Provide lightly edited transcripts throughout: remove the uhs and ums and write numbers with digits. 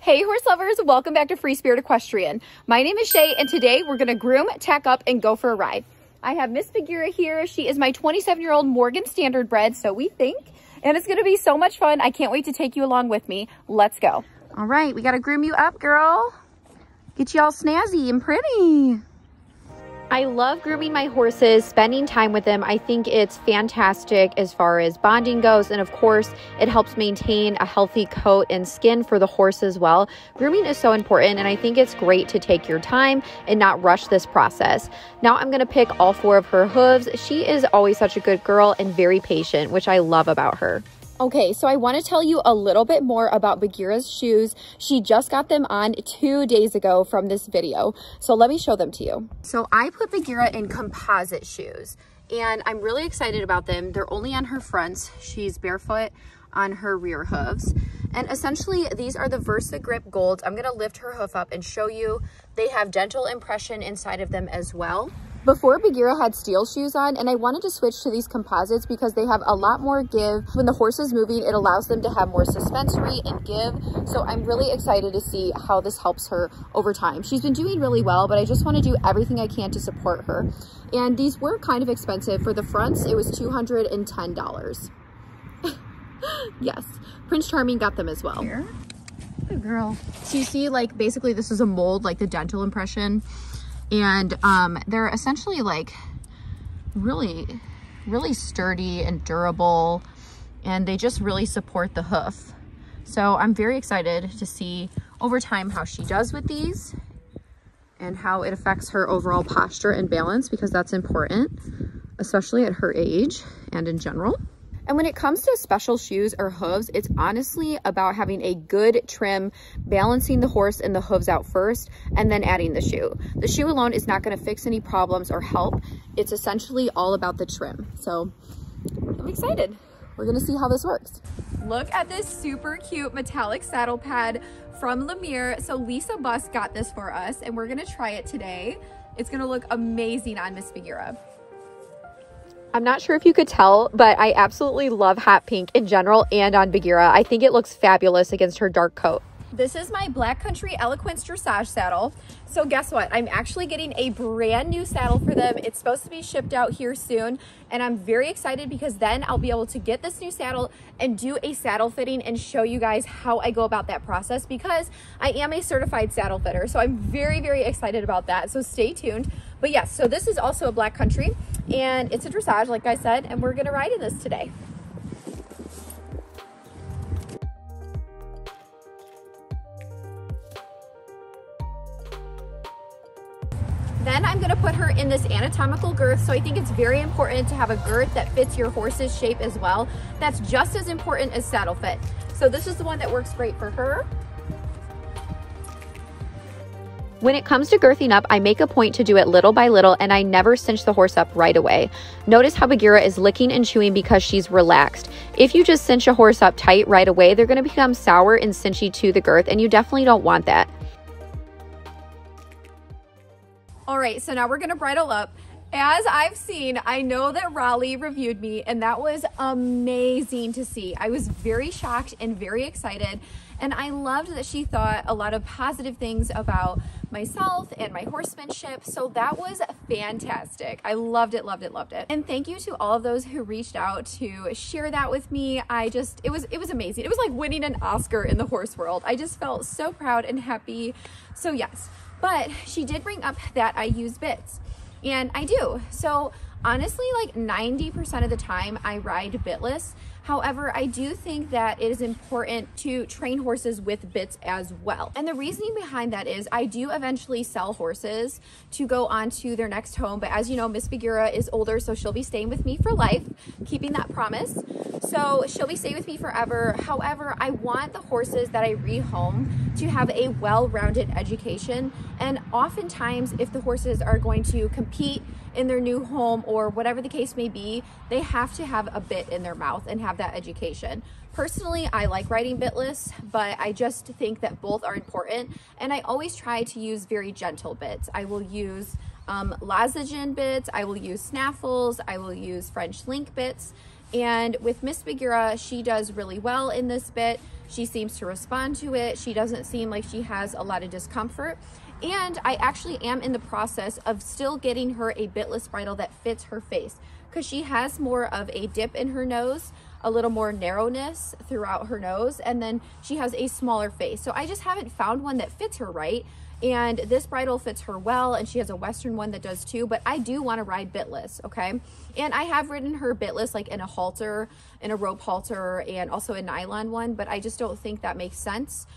Hey horse lovers, welcome back to Free Spirit Equestrian. My name is Shae and today we're gonna groom, tack up, and go for a ride. I have Miss Bagheera here. She is my 27-year-old Morgan Standardbred, so we think, and it's gonna be so much fun. I can't wait to take you along with me. Let's go. All right, we gotta groom you up, girl. Get you all snazzy and pretty. I love grooming my horses, spending time with them. I think it's fantastic as far as bonding goes. And of course, it helps maintain a healthy coat and skin for the horse as well. Grooming is so important, and I think it's great to take your time and not rush this process. Now I'm gonna pick all 4 of her hooves. She is always such a good girl and very patient, which I love about her. Okay, so I want to tell you a little bit more about Bagheera's shoes. She just got them on 2 days ago from this video. So let me show them to you. So I put Bagheera in composite shoes and I'm really excited about them. They're only on her fronts. She's barefoot on her rear hooves. And essentially these are the Versa Grip Golds. I'm going to lift her hoof up and show you. They have dental impression inside of them as well. Before, Bagheera had steel shoes on, and I wanted to switch to these composites because they have a lot more give. When the horse is moving, it allows them to have more suspensory and give. So I'm really excited to see how this helps her over time. She's been doing really well, but I just want to do everything I can to support her. And these were kind of expensive. For the fronts, it was $210. Yes, Prince Charming got them as well. Here. Good girl. So you see, like, basically this is a mold, like the dental impression. And they're essentially like really sturdy and durable, and they just really support the hoof. So I'm very excited to see over time how she does with these and how it affects her overall posture and balance, because that's important, especially at her age and in general. And when it comes to special shoes or hooves, it's honestly about having a good trim, balancing the horse and the hooves out first, and then adding the shoe. The shoe alone is not going to fix any problems or help. It's essentially all about the trim. So I'm excited. We're going to see how this works. Look at this super cute metallic saddle pad from Mare. So Lisa Buss got this for us, and we're going to try it today. It's going to look amazing on Miss Bagheera. I'm not sure if you could tell, but I absolutely love hot pink in general and on Bagheera. I think it looks fabulous against her dark coat. This is my Black Country Eloquence dressage saddle. So guess what? I'm actually getting a brand new saddle for them. It's supposed to be shipped out here soon, and I'm very excited because then I'll be able to get this new saddle and do a saddle fitting and show you guys how I go about that process, because I am a certified saddle fitter. So I'm very excited about that. So stay tuned. But yes, so this is also a Black Country, and it's a dressage, like I said, and we're gonna ride in this today. Then I'm gonna put her in this anatomical girth. So I think it's very important to have a girth that fits your horse's shape as well. That's just as important as saddle fit. So this is the one that works great for her. When it comes to girthing up, I make a point to do it little by little, and I never cinch the horse up right away. Notice how Bagheera is licking and chewing because she's relaxed. If you just cinch a horse up tight right away, they're gonna become sour and cinchy to the girth, and you definitely don't want that. All right, so now we're gonna bridle up. As I've seen, I know that Raleigh reviewed me, and that was amazing to see. I was very shocked and very excited, and I loved that she thought a lot of positive things about myself and my horsemanship. So that was fantastic. I loved it. And thank you to all of those who reached out to share that with me. It was amazing. It was like winning an Oscar in the horse world. I just felt so proud and happy. So yes, but she did bring up that I use bits, and I do. So honestly, like 90% of the time I ride bitless. However, I do think that it is important to train horses with bits as well. And the reasoning behind that is I do eventually sell horses to go on to their next home. But as you know, Miss Bagheera is older, so she'll be staying with me for life, keeping that promise. So she'll be staying with me forever. However, I want the horses that I rehome to have a well-rounded education. And oftentimes, if the horses are going to compete in their new home or whatever the case may be, they have to have a bit in their mouth and have that education. Personally, I like riding bitless, but I just think that both are important, and I always try to use very gentle bits. I will use Lazagen bits, I will use snaffles, I will use French link bits, And with Miss Bagheera, she does really well in this bit. She seems to respond to it. She doesn't seem like she has a lot of discomfort. And I actually am in the process of still getting her a bitless bridle that fits her face, because she has more of a dip in her nose, a little more narrowness throughout her nose, and then she has a smaller face. So I just haven't found one that fits her right. And this bridle fits her well, and she has a Western one that does too, but I do want to ride bitless, okay? And I have ridden her bitless, like in a halter, in a rope halter, and also a nylon one, but I just don't think that makes sense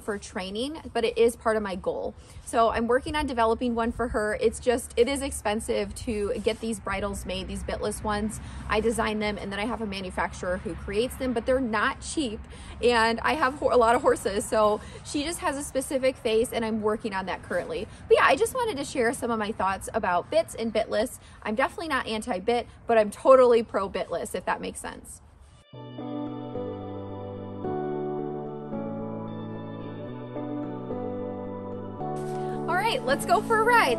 for training, but it is part of my goal. So I'm working on developing one for her. It is expensive to get these bridles made, these bitless ones. I design them, and then I have a manufacturer who creates them, but they're not cheap. And I have a lot of horses, so she just has a specific face, and I'm working on that currently. But yeah, I just wanted to share some of my thoughts about bits and bitless. I'm definitely not anti-bit, but I'm totally pro bitless, if that makes sense. All right, let's go for a ride.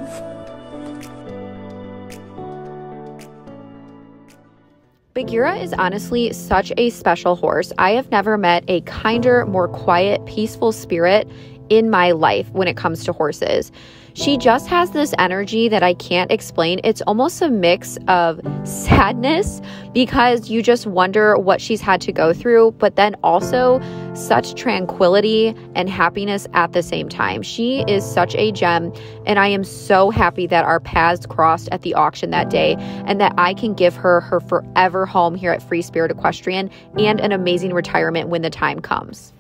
Bagheera is honestly such a special horse. I have never met a kinder, more quiet, peaceful spirit in my life when it comes to horses. She just has this energy that I can't explain. It's almost a mix of sadness, because you just wonder what she's had to go through, but then also such tranquility and happiness at the same time. She is such a gem, and I am so happy that our paths crossed at the auction that day, and that I can give her her forever home here at Free Spirit Equestrian and an amazing retirement when the time comes.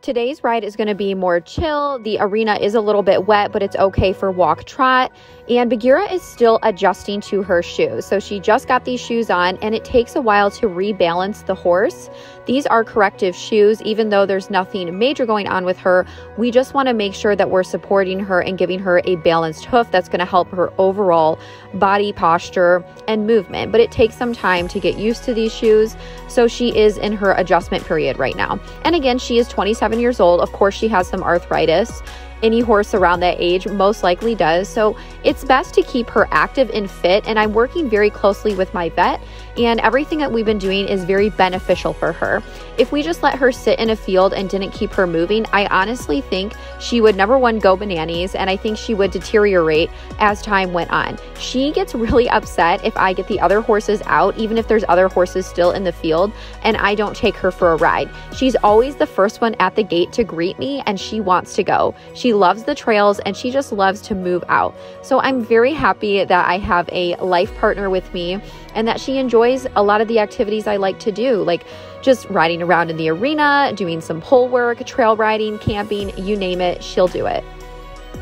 Today's ride is going to be more chill. The arena is a little bit wet, but it's okay for walk trot. And Bagheera is still adjusting to her shoes. So she just got these shoes on, and it takes a while to rebalance the horse. These are corrective shoes. Even though there's nothing major going on with her, we just want to make sure that we're supporting her and giving her a balanced hoof that's going to help her overall body posture and movement. But it takes some time to get used to these shoes. So she is in her adjustment period right now. And again, she is 27 years old. Of course, she has some arthritis. Any horse around that age most likely does. So it's best to keep her active and fit. And I'm working very closely with my vet, and everything that we've been doing is very beneficial for her. If we just let her sit in a field and didn't keep her moving, I honestly think she would, number one, go bananas, and I think she would deteriorate as time went on. She gets really upset if I get the other horses out, even if there's other horses still in the field, and I don't take her for a ride. She's always the first one at the gate to greet me, and she wants to go. She loves the trails, and she just loves to move out. So I'm very happy that I have a life partner with me, and that she enjoys a lot of the activities I like to do, like just riding around in the arena, doing some pole work, trail riding, camping, you name it, she'll do it.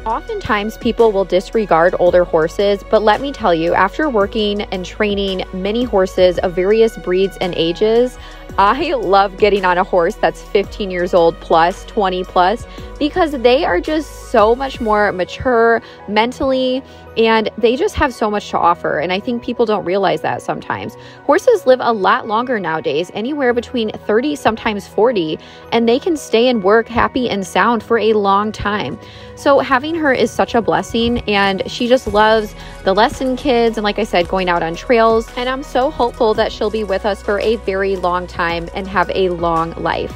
Oftentimes people will disregard older horses, but let me tell you, after working and training many horses of various breeds and ages, I love getting on a horse that's 15 years old plus, 20 plus, because they are just so much more mature mentally, and they just have so much to offer. And I think people don't realize that sometimes. Horses live a lot longer nowadays, anywhere between 30, sometimes 40, and they can stay and work happy and sound for a long time. So having her is such a blessing, and she just loves the lesson kids, and like I said, going out on trails. And I'm so hopeful that she'll be with us for a very long time and have a long life.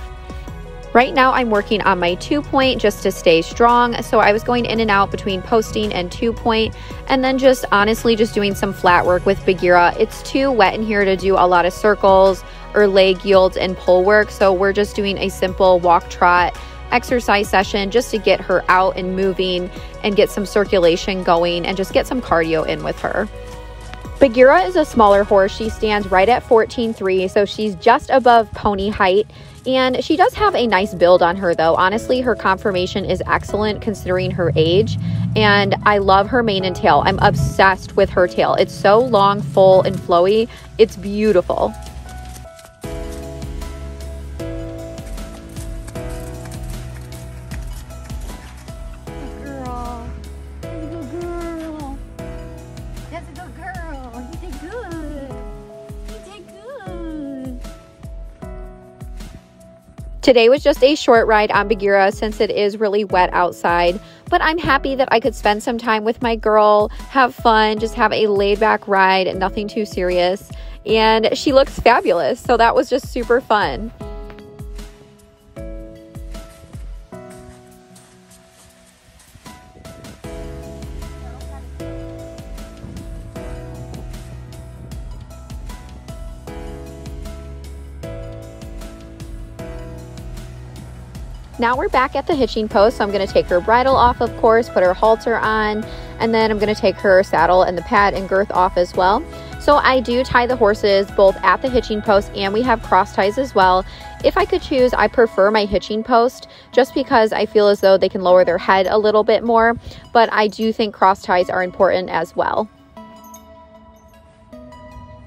Right now I'm working on my 2-point just to stay strong. So I was going in and out between posting and 2-point, and then just honestly just doing some flat work with Bagheera. It's too wet in here to do a lot of circles or leg yields and pull work. So we're just doing a simple walk trot exercise session just to get her out and moving and get some circulation going and just get some cardio in with her. Bagheera is a smaller horse. She stands right at 14.3, so she's just above pony height. And she does have a nice build on her though. Honestly, her conformation is excellent considering her age. And I love her mane and tail. I'm obsessed with her tail. It's so long, full, and flowy. It's beautiful. Today was just a short ride on Bagheera since it is really wet outside, but I'm happy that I could spend some time with my girl, have fun, just have a laid back ride, nothing too serious, and she looks fabulous, so that was just super fun. Now we're back at the hitching post, so I'm going to take her bridle off, of course, put her halter on, and then I'm going to take her saddle and the pad and girth off as well. So I do tie the horses both at the hitching post, and we have cross ties as well. If I could choose, I prefer my hitching post just because I feel as though they can lower their head a little bit more, but I do think cross ties are important as well.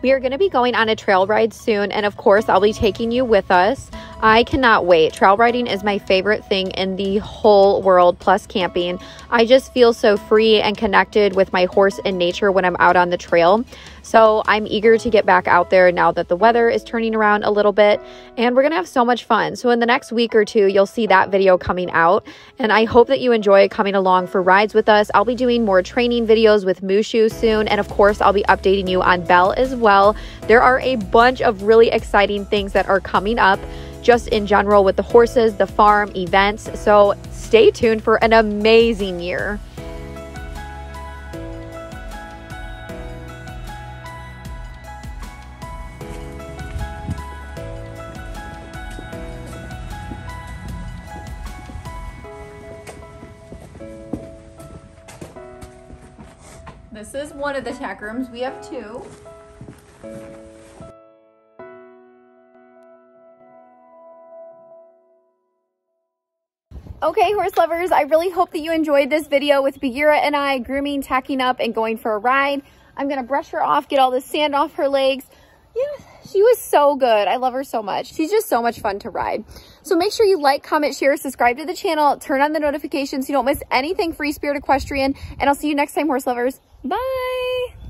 We are going to be going on a trail ride soon, and of course I'll be taking you with us. I cannot wait. Trail riding is my favorite thing in the whole world, plus camping. I just feel so free and connected with my horse and nature when I'm out on the trail. So I'm eager to get back out there now that the weather is turning around a little bit, and we're gonna have so much fun. So in the next week or two, you'll see that video coming out, and I hope that you enjoy coming along for rides with us. I'll be doing more training videos with Mushu soon, and of course I'll be updating you on Belle as well. There are a bunch of really exciting things that are coming up just in general with the horses, the farm, events. So stay tuned for an amazing year. This is one of the tack rooms. We have two. Okay, horse lovers, I really hope that you enjoyed this video with Bagheera and I grooming, tacking up, and going for a ride. I'm gonna brush her off, get all the sand off her legs. Yeah, she was so good. I love her so much. She's just so much fun to ride. So make sure you like, comment, share, subscribe to the channel, turn on the notifications so you don't miss anything Free Spirit Equestrian, and I'll see you next time, horse lovers. Bye.